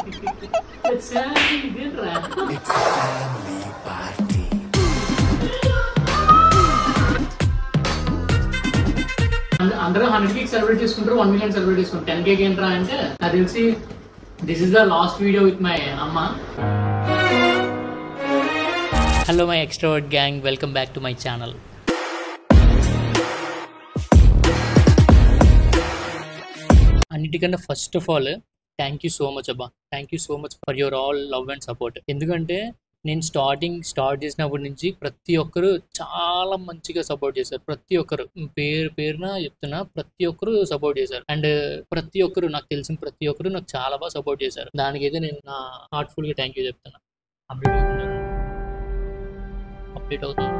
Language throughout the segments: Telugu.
ఇదేంట్రా అందరూ 100K సెలబ్రేట్ చేసుకుంటారు, 1 million సెలబ్రేట్ చేసుకుంటారు. 10K ఏంట్రా అంటే నాకు తెలిసి this is the last video with my అమ్మ. Hello my extrovert gang, welcome back to my channel. అన్నిటికన్నా first of all thank you so much అబ్బా, thank you so much for your all love and support. ఎందుకంటే నేను స్టార్ట్ చేసినప్పటి నుంచి ప్రతి ఒక్కరు చాలా మంచిగా సపోర్ట్ చేశారు. ప్రతి ఒక్కరు పేరున చెప్తున్నా, ప్రతి ఒక్కరు సపోర్ట్ చేశారు. అండ్ ప్రతి ఒక్కరు నాకు తెలిసిన ప్రతి ఒక్కరు నాకు చాలా బాగా సపోర్ట్ చేశారు. దానికైతే నేను నా హార్ట్ఫుల్గా థ్యాంక్ యూ చెప్తున్నా. అప్డేట్ అవుతుంది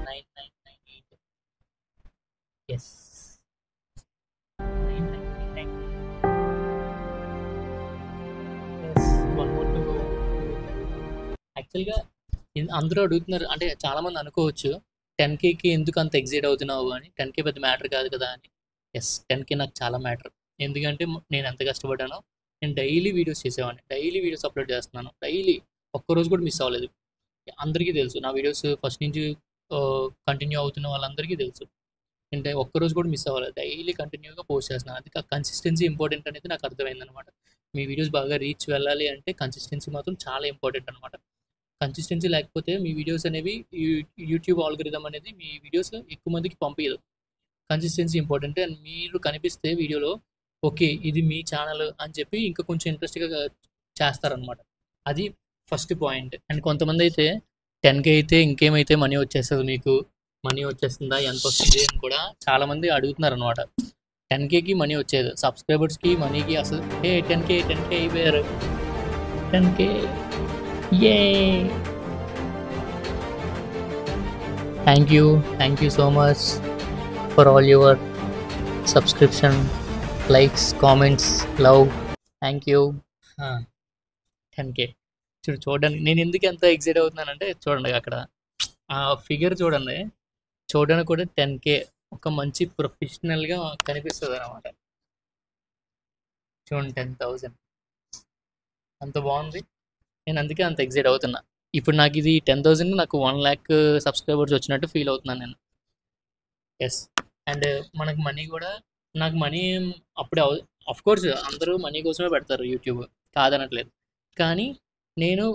9998. ఎస్, యాక్చువల్గా అందరూ అడుగుతున్నారు, అంటే చాలామంది అనుకోవచ్చు 10Kకి ఎందుకు అంత ఎగ్జైట్ అవుతున్నావు అని. 10K పెద్ద మ్యాటర్ కాదు కదా అని. ఎస్, 10K నాకు చాలా మ్యాటర్. ఎందుకంటే నేను ఎంత కష్టపడ్డానో. నేను డైలీ వీడియోస్ చేసేవాడిని, డైలీ వీడియోస్ అప్లోడ్ చేస్తున్నాను, డైలీ ఒక్కరోజు కూడా మిస్ అవ్వలేదు. అందరికీ తెలుసు, నా వీడియోస్ ఫస్ట్ నుంచి కంటిన్యూ అవుతున్న వాళ్ళందరికీ తెలుసు. అంటే ఒక్కరోజు కూడా మిస్ అవ్వలేదు, డైలీ కంటిన్యూగా పోస్ట్ చేస్తున్నాను. అది కన్సిస్టెన్సీ ఇంపార్టెంట్ అనేది నాకు అర్థమైంది అనమాట. మీ వీడియోస్ బాగా రీచ్ వెళ్ళాలి అంటే కన్సిస్టెన్సీ మాత్రం చాలా ఇంపార్టెంట్ అనమాట. కన్సిస్టెన్సీ లేకపోతే మీ వీడియోస్ అనేవి యూట్యూబ్ ఆల్గరిథం అనేది మీ వీడియోస్ ఎక్కువ మందికి పంపించదు. Consistency important. అండ్ మీరు కనిపిస్తే వీడియోలో ఓకే ఇది మీ ఛానల్ అని చెప్పి ఇంకా కొంచెం ఇంట్రెస్ట్గా చేస్తారనమాట. అది ఫస్ట్ పాయింట్. అండ్ కొంతమంది అయితే 10K అయితే ఇంకేమైతే మనీ వచ్చేస్తుంది, మీకు మనీ వచ్చేస్తుందా, ఎంత వస్తుంది అని కూడా చాలామంది అడుగుతున్నారు అనమాట. 10Kకి మనీ వచ్చేది, సబ్స్క్రైబర్స్కి మనీకి అసలు 10K అయిపోయారు. 10K A thank you so much for all your subscription, likes, comments, love. Thank you. 10K చూడండి, నేను ఎందుకు ఎంత ఎగ్జైట్ అవుతున్నానంటే చూడండి అక్కడ ఆ ఫిగర్ చూడడానికి కూడా 10K ఒక మంచి ప్రొఫెషనల్గా కనిపిస్తుంది అనమాట. చూడండి 10,000 అంత బాగుంది. నేను అందుకే అంత ఎగ్జైట్ అవుతున్నా. ఇప్పుడు నాకు ఇది 10,000 నాకు 1 lakh సబ్స్క్రైబర్స్ వచ్చినట్టు ఫీల్ అవుతున్నాను నేను. ఎస్. అండ్ మనకు మనీ కూడా, నాకు మనీ అప్పుడే కోర్స్ అందరూ మనీ కోసమే పెడతారు యూట్యూబ్, కాదనట్లేదు. కానీ నేను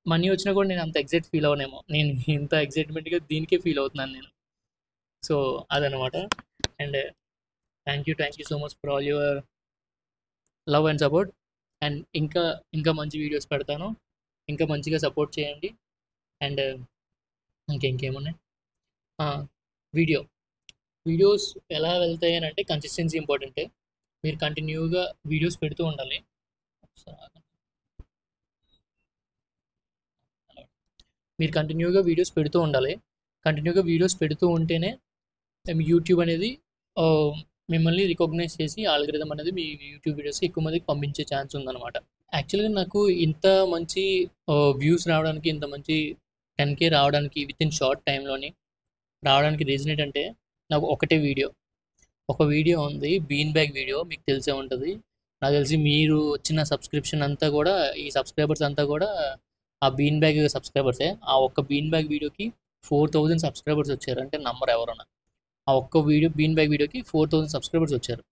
మనీ వచ్చినా కూడా నేను అంత ఎగ్జైట్ ఫీల్ అవ్వనేమో, నేను ఇంత ఎగ్జైట్మెంట్గా దీనికే ఫీల్ అవుతున్నాను నేను. సో అదనమాట. And thank you so much for all your love and support. And ఇంకా మంచి వీడియోస్ పెడతాను, ఇంకా మంచిగా సపోర్ట్ చేయండి. అండ్ ఇంకేమున్నాయి, వీడియోస్ ఎలా వెళ్తాయి అని అంటే కన్సిస్టెన్సీ ఇంపార్టెంటే. మీరు కంటిన్యూగా వీడియోస్ పెడుతూ ఉండాలి. కంటిన్యూగా వీడియోస్ పెడుతూ ఉంటేనే యూట్యూబ్ అనేది మిమ్మల్ని రికగ్నైజ్ చేసి ఆల్గరిథం అనేది మీ యూట్యూబ్ వీడియోస్ ఎక్కువ మందికి పంపించే ఛాన్స్ ఉందన్నమాట. యాక్చువల్గా నాకు ఇంత మంచి వ్యూస్ రావడానికి, ఇంత మంచి 10K రావడానికి విత్ ఇన్ షార్ట్ టైంలోని రావడానికి రీజన్ ఏంటంటే, నాకు ఒక వీడియో ఉంది, బీన్ బ్యాగ్ వీడియో. మీకు తెలిసే ఉంటుంది. నాకు తెలిసి మీరు వచ్చిన సబ్స్క్రిప్షన్ అంతా కూడా, ఈ సబ్స్క్రైబర్స్ అంతా కూడా ఆ బీన్ బ్యాగ్ సబ్స్క్రైబర్సే. ఆ ఒక్క బీన్ బ్యాగ్ వీడియోకి 4,000 సబ్స్క్రైబర్స్ వచ్చారు అంటే నంబర్ ఎవరన్నా. ఆ ఒక్క బీన్ బ్యాగ్ వీడియోకి 4,000 సబ్స్క్రైబర్స్ వచ్చారు.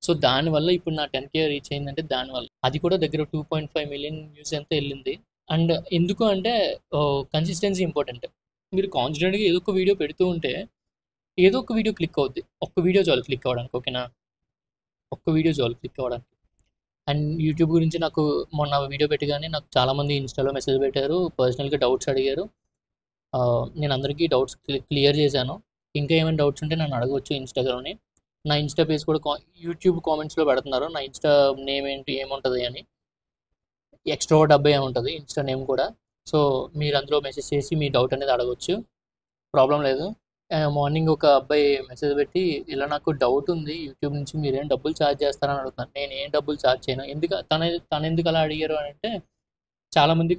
సో దానివల్ల ఇప్పుడు నా 10K రీచ్ అయిందంటే దానివల్ల. అది కూడా దగ్గర 2.5 million వ్యూస్ ఎంత వెళ్ళింది. అండ్ ఎందుకు అంటే కన్సిస్టెన్సీ ఇంపార్టెంట్. మీరు కాన్స్టెంట్గా ఏదో ఒక వీడియో పెడుతూ ఉంటే ఏదో ఒక వీడియో క్లిక్ అవుద్ది. ఒక్క వీడియో చాలు క్లిక్ అవ్వడానికి, ఓకేనా? ఒక్క వీడియో చాలు క్లిక్ అవ్వడానికి. అండ్ యూట్యూబ్ గురించి నాకు మొన్న వీడియో పెట్టగానే నాకు చాలామంది ఇన్స్టాలో మెసేజ్ పెట్టారు, పర్సనల్గా డౌట్స్ అడిగారు. నేను అందరికీ డౌట్స్ క్లియర్ చేశాను. ఇంకా ఏమైనా డౌట్స్ ఉంటే నన్ను అడగవచ్చు ఇన్స్టాగ్రామ్ని. నా ఇన్స్టా పేజ్ కూడా యూట్యూబ్ కామెంట్స్లో పెడుతున్నారు. నా ఇన్స్టా నేమ్ ఏముంటుంది అని, ఎక్స్ట్రోవర్ట్ అబ్బాయి ఉంటుంది ఇన్స్టా నేమ్ కూడా. సో మీరు అందులో మెసేజ్ చేసి మీ డౌట్ అనేది అడగవచ్చు, ప్రాబ్లం లేదు. మార్నింగ్ ఒక అబ్బాయి మెసేజ్ పెట్టి, ఇలా నాకు డౌట్ ఉంది, యూట్యూబ్ నుంచి మీరేం డబ్బులు ఛార్జ్ చేస్తారని అడుగుతున్నాను. నేను ఏం డబ్బులు ఛార్జ్ చేయను. తను ఎందుకు అలా అడిగారు అని అంటే, చాలామంది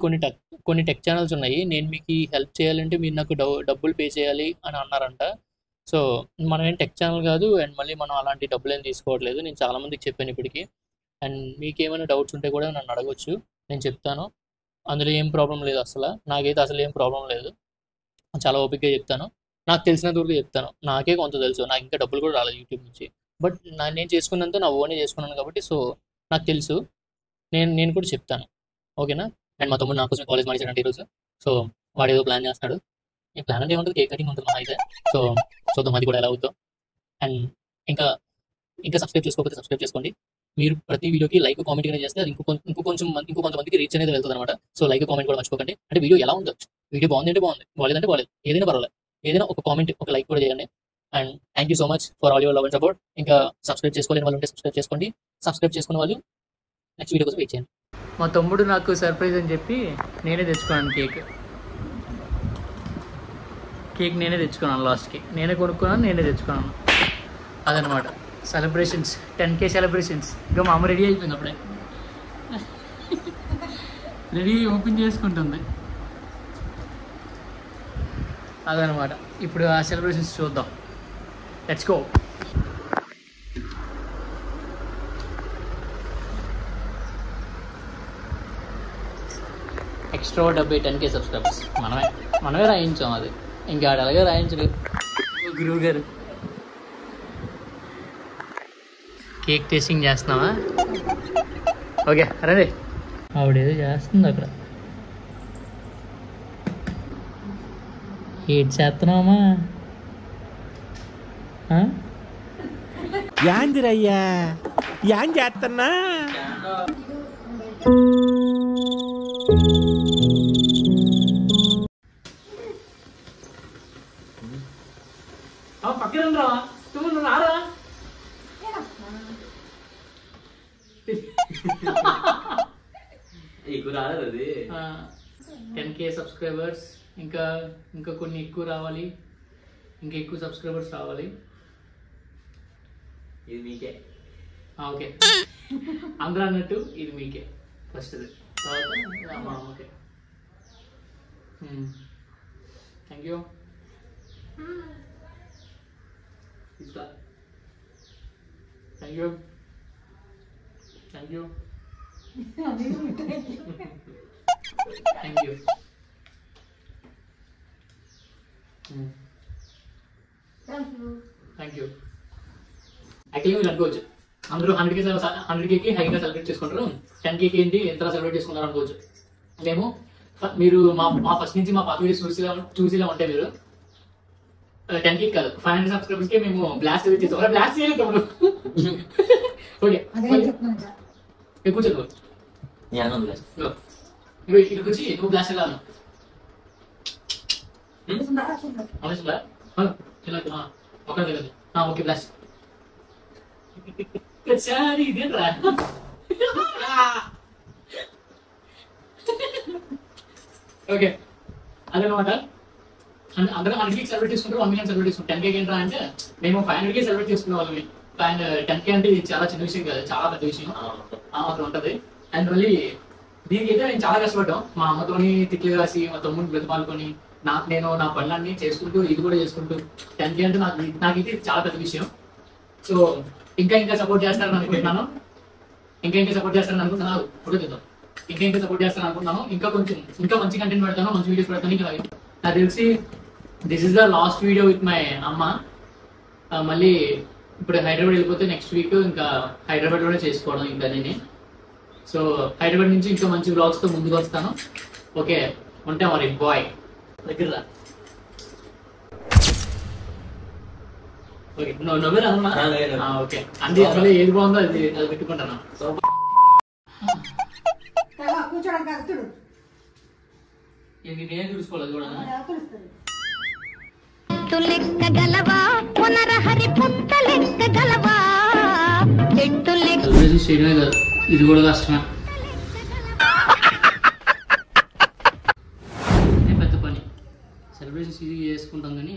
కొన్ని టెక్ ఛానల్స్ ఉన్నాయి, నేను మీకు హెల్ప్ చేయాలంటే మీరు నాకు డబ్బులు పే చేయాలి అని అన్నారంట. సో మనం ఏం టెక్ ఛానల్ కాదు, అండ్ మళ్ళీ మనం అలాంటి డబ్బులు ఏం తీసుకోవట్లేదు. నేను చాలామందికి చెప్పాను ఇప్పటికి. అండ్ మీకేమైనా డౌట్స్ ఉంటే కూడా నన్ను అడగొచ్చు, నేను చెప్తాను. అందులో ఏం ప్రాబ్లం లేదు అసలు. నాకైతే అసలు ఏం ప్రాబ్లం లేదు. చాలా ఓపికగా చెప్తాను. నాకు తెలిసినంత వరకు చెప్తాను. నాకే కొంత తెలుసు. నాకు ఇంకా డబ్బులు కూడా రాలేదు యూట్యూబ్ నుంచి. బట్ నేను చేసుకున్నంత నా ఓనే చేసుకున్నాను కాబట్టి సో నాకు తెలుసు. నేను కూడా చెప్తాను. ఓకేనా? అండ్ మా తమ్ముడు నా కోసం కాలేజ్ మానేసాడంటే ఈరోజు. సో వాడు ఏదో ప్లాన్ చేస్తాడు. ఈ ప్లాన్ అంటే ఏముంటుంది, కేక్ కటింగ్ ఉంటుంది అయితే. సో చూద్దాం అది కూడా ఎలా అవుతుందో. అండ్ ఇంకా ఇంకా సబ్స్క్రైబ్ చేసుకోకపోతే సబ్స్క్రైబ్ చేసుకోండి. మీరు ప్రతి వీడియోకి లైక్ కామెంట్ అనేది చేస్తే అది ఇంకో కొంతమందికి రీచ్ అనేది వెళ్తుంది అనమాట. సో లైక్ కామెంట్ కూడా మర్చిపోకండి. అంటే వీడియో ఎలా ఉందో, వీడియో బాగుంది అంటే బాగుంది, బాగాలేదంటే బాగాలేదు, ఏదైనా పర్వాలేదు, ఏదైనా ఒక కామెంట్ ఒక లైక్ కూడా చేయండి. And thank you so much for all your love and support. ఇంకా సబ్స్క్రైబ్ చేసుకోలేని వాళ్ళు ఉంటే సబ్స్క్రైబ్ చేసుకోండి. సబ్స్క్రైబ్ చేసుకున్న వాళ్ళు నెక్స్ట్ వీడియో కోసం వెయిట్ చేయండి. మా తమ్ముడు నాకు సర్ప్రైజ్ అని చెప్పి నేనే తెచ్చుకున్నాను కేక్ నేనే తెచ్చుకున్నాను. లాస్ట్కి నేనే కొనుక్కున్నాను, నేనే తెచ్చుకున్నాను. అదనమాట సెలబ్రేషన్స్, 10K సెలబ్రేషన్స్. ఇంకా మా అమ్మ రెడీ అయిపోయింది అప్పుడే, రెడీ ఓపెన్ చేసుకుంటుంది. అదనమాట. ఇప్పుడు ఆ సెలబ్రేషన్స్ చూద్దాం. Let's go. Extra 10K subscribers మనమే రాయించాం. అది ఇంకా ఆడ అలాగే రాయించలేదు గురువు గారు. కేక్ టేస్టింగ్ చేస్తున్నావా? ఓకే రండి. ఆవిడేదో చేస్తుంది అక్కడ. ఏడ్ చేస్తున్నావమ్మా? యాందిరయ్యా యాన్ చేస్తున్నా? పక్కన రావా, రారా. 10K సబ్స్క్రైబర్స్, ఇంకా కొన్ని ఎక్కువ రావాలి, ఇంకా ఎక్కువ సబ్స్క్రైబర్స్ రావాలి. ఇది మీకే. ఓకే అందరూ అన్నట్టు ఇది మీకే ఫస్ట్, తర్వాత మా అమ్మకే. Thank you. Thank you. Thank you. Thank you. Thank you. Actually మీరు అనుకోవచ్చు అందరూ 100Kకి హైగా సెలబ్రేట్ చేసుకుంటారు, 10Kకి ఏంటి ఎంతలా సెలబ్రేట్ చేసుకుంటారు అనుకోవచ్చు. మేము మీరు మా ఫస్ట్ నుంచి మా పాత వీడియోస్ చూసేలా ఉంటే మీరు 10K కాదు 500 సబ్స్క్రైబర్స్కి మేము బ్లాస్ట్ అయితే చేస్తాం. బ్లాస్ట్ చేయలేదు తమ్ముడు. ఓకే కూర్చోదు ఇక్కడ కూర్చి ఎక్కువ బ్లాస్ట్ కాదు. ఒక దగ్గర ఓకే బ్లాస్ట్. ప్రతిసారి ఇదేంట్రా? ఓకే అదనమాట. అందరూ 100K సెలబ్రేట్ చేసుకుంటారు, 1 మిలియన్ సెలబ్రేట్ చేసుకుంటారు. 10K ఏంట్రా అంటే మేము 500K సెలబ్రేట్ చేసుకునే వాళ్ళమి. 10K అంటే ఇది చాలా చిన్న విషయం కాదు, చాలా పెద్ద విషయం అట్లా ఉంటుంది. అండ్ మళ్ళీ దీనికి అయితే నేను చాలా కష్టపడ్డాం. మా అమ్మతోని తిట్లు రాసి, మా తమ్ముడిని బ్రతిమాలుకొని, నేను నా పనులన్నీ చేసుకుంటూ ఇది కూడా చేసుకుంటూ 10K అంటే నాకు ఇది చాలా పెద్ద విషయం. సో ఇంకా సపోర్ట్ చేస్తారని అనుకుంటున్నాను. ఇంకా సపోర్ట్ చేస్తారని అనుకుంటున్నాను. ఫోటో తీద్దాం. ఇంకా సపోర్ట్ చేస్తారని అనుకుంటున్నాను. ఇంకా మంచి కంటెంట్ పెడతాను, మంచి వీడియోస్ పెడతాను. ఇంకా నాకు తెలిసి this is the last video with my అమ్మ. మళ్ళీ ఇప్పుడు హైదరాబాద్ వెళ్ళిపోతే నెక్స్ట్ వీక్ ఇంకా హైదరాబాద్లోనే చేసుకోవడం ఇంకా నేను. సో హైదరాబాద్ నుంచి ఇంకా మంచి వ్లాగ్స్తో ముందుకు వస్తాను. ఓకే ఉంటా మరి. బాయ్. దగ్గర ఓకే నవ్వేరా అమ్మా? ఓకే అంది. అసలు ఏది బాగుందో అది పెట్టుకుంటాను. నేనే చూసుకోలేదు కూడా. చేయడమే కాదు ఇది కూడా కష్టమే. పెద్ద పని సెలబ్రేషన్స్ ఈజీగా చేసుకుంటాం కానీ